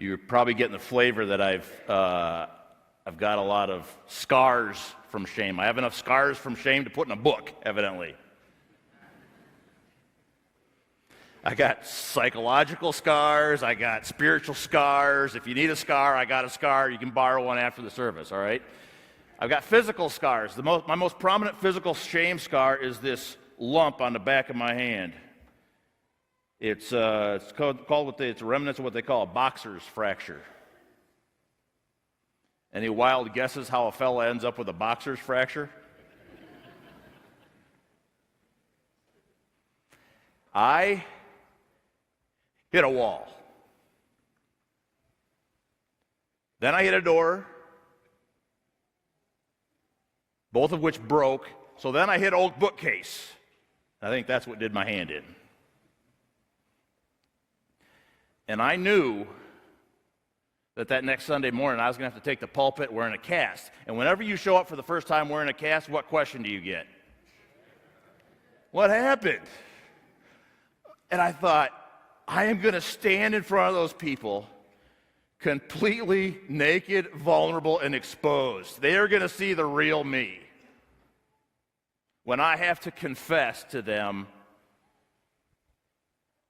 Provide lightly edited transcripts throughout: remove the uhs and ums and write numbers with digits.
You're probably getting the flavor that I've got a lot of scars from shame. I have enough scars from shame to put in a book, evidently. I got psychological scars. I got spiritual scars. If you need a scar, I got a scar. You can borrow one after the service, all right? I've got physical scars. My most prominent physical shame scar is this lump on the back of my hand. It's it's remnants of what they call a boxer's fracture. Any wild guesses how a fella ends up with a boxer's fracture? I hit a wall. Then I hit a door, both of which broke. So then I hit an old bookcase. I think that's what did my hand in. And I knew that next Sunday morning I was going to have to take the pulpit wearing a cast. And whenever you show up for the first time wearing a cast, what question do you get? What happened? And I thought, I am going to stand in front of those people completely naked, vulnerable, and exposed. They are going to see the real me. When I have to confess to them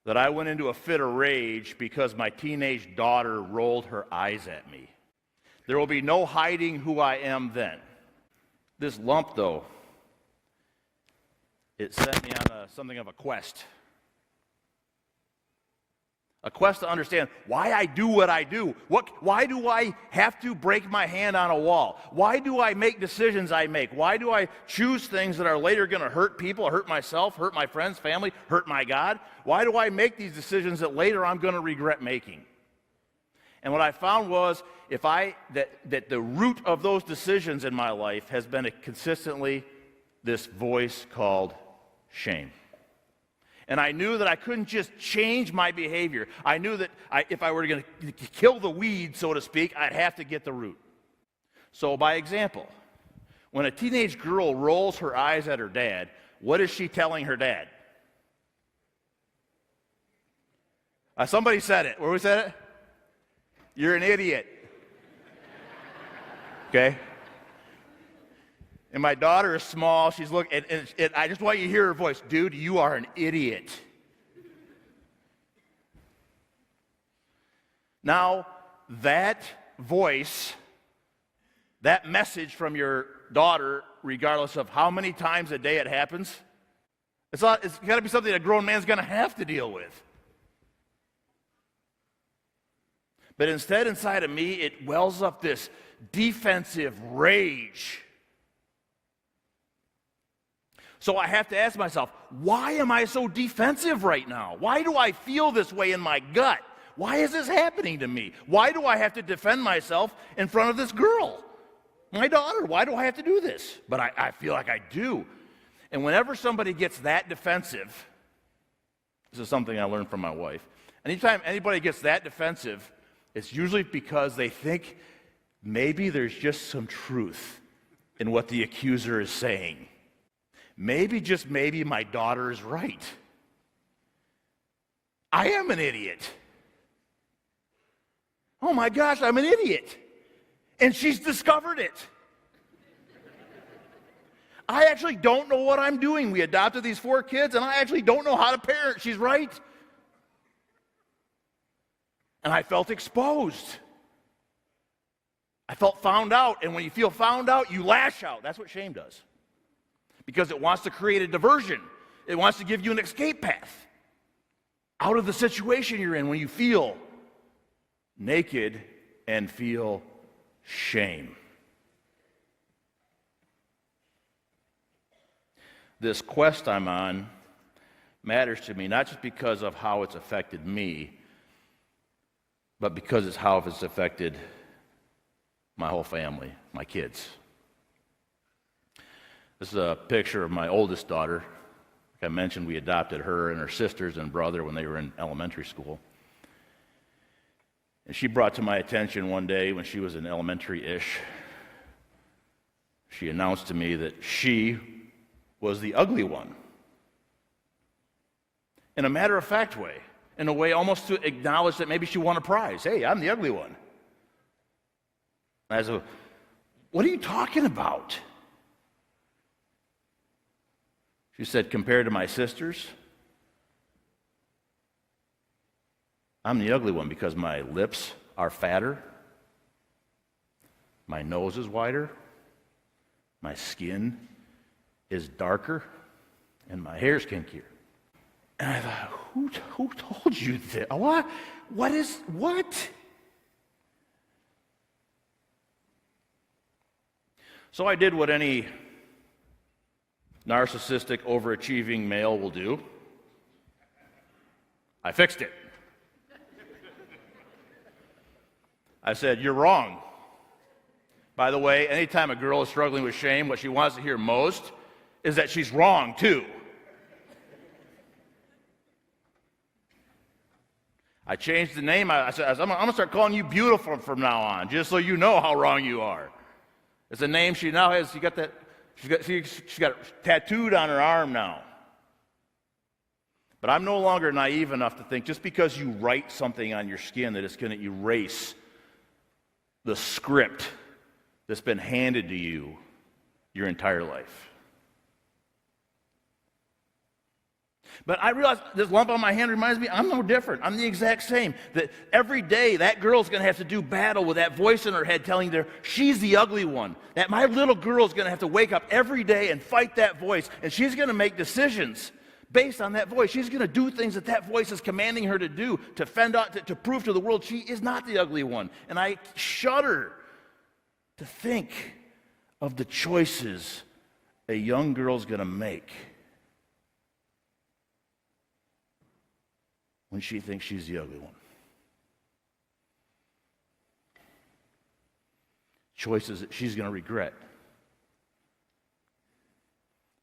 that I went into a fit of rage because my teenage daughter rolled her eyes at me. There will be no hiding who I am then. This lump, though, it set me on something of a quest. A quest to understand why I do what I do. Why do I have to break my hand on a wall? Why do I make decisions I make? Why do I choose things that are later going to hurt people, hurt myself, hurt my friends, family, hurt my God? Why do I make these decisions that later I'm going to regret making? And what I found was that the root of those decisions in my life has been consistently this voice called shame. And I knew that I couldn't just change my behavior. I knew that if I were going to kill the weed, so to speak, I'd have to get the root. So by example, when a teenage girl rolls her eyes at her dad, what is she telling her dad? Somebody said it. Where was that? You're an idiot. Okay? And my daughter is small. She's looking, and I just want you to hear her voice. Dude, you are an idiot. Now, that voice, that message from your daughter, regardless of how many times a day it happens, it's got to be something a grown man's going to have to deal with. But instead, inside of me, it wells up this defensive rage. So I have to ask myself, why am I so defensive right now? Why do I feel this way in my gut? Why is this happening to me? Why do I have to defend myself in front of this girl, my daughter? Why do I have to do this? But I feel like I do. And whenever somebody gets that defensive, this is something I learned from my wife. Anytime anybody gets that defensive, it's usually because they think maybe there's just some truth in what the accuser is saying. Maybe, just maybe, my daughter is right. I am an idiot. Oh my gosh, I'm an idiot. And she's discovered it. I actually don't know what I'm doing. We adopted these 4 kids, and I actually don't know how to parent. She's right. And I felt exposed. I felt found out. And when you feel found out, you lash out. That's what shame does. Because it wants to create a diversion. It wants to give you an escape path out of the situation you're in when you feel naked and feel shame. This quest I'm on matters to me, not just because of how it's affected me, but because it's how it's affected my whole family, my kids. This is a picture of my oldest daughter. Like I mentioned, we adopted her and her sisters and brother when they were in elementary school. And she brought to my attention one day when she was in elementary-ish, she announced to me that she was the ugly one. In a matter-of-fact way. in a way almost to acknowledge that maybe she won a prize. Hey, I'm the ugly one. And I said, what are you talking about? She said, compared to my sisters, I'm the ugly one because my lips are fatter, my nose is wider, my skin is darker, and my hair's kinkier. And I thought, who told you that? What? So I did what any narcissistic, overachieving male will do. I fixed it. I said, you're wrong. By the way, anytime a girl is struggling with shame, what she wants to hear most is that she's wrong too. I changed the name. I said, I'm going to start calling you beautiful from now on, just so you know how wrong you are. It's a name she now has. She got it tattooed on her arm now. But I'm no longer naive enough to think just because you write something on your skin that it's going to erase the script that's been handed to you your entire life. But I realize this lump on my hand reminds me I'm no different. I'm the exact same. That every day that girl's going to have to do battle with that voice in her head telling her she's the ugly one. That my little girl's going to have to wake up every day and fight that voice. And she's going to make decisions based on that voice. She's going to do things that voice is commanding her to do to fend out, to prove to the world she is not the ugly one. And I shudder to think of the choices a young girl's going to make when she thinks she's the ugly one. Choices that she's going to regret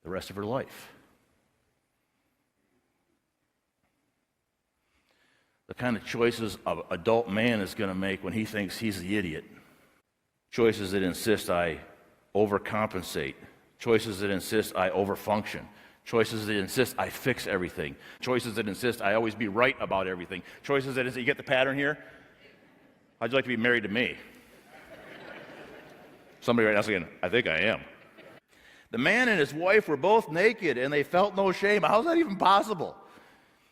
the rest of her life. The kind of choices an adult man is going to make when he thinks he's the idiot. Choices that insist I overcompensate. Choices that insist I overfunction. Choices that insist I fix everything. Choices that insist I always be right about everything. Choices that insist, you get the pattern here? How'd you like to be married to me? Somebody right now saying, I think I am. The man and his wife were both naked and they felt no shame. How's that even possible?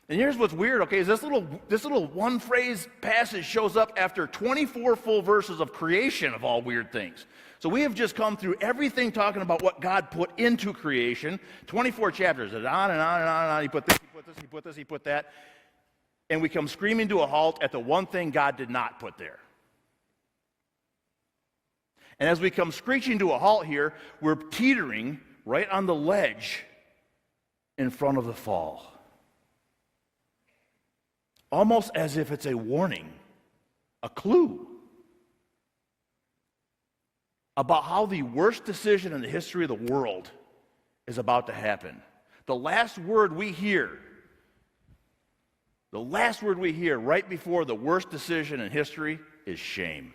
And here's what's weird, okay, is this little one phrase passage shows up after 24 full verses of creation of all weird things. So we have just come through everything talking about what God put into creation, 24 chapters, and on and on and on and on. He put this, he put this, he put this, he put that. And we come screaming to a halt at the one thing God did not put there. And as we come screeching to a halt here, we're teetering right on the ledge in front of the fall. Almost as if it's a warning, a clue about how the worst decision in the history of the world is about to happen. The last word we hear right before the worst decision in history is shame.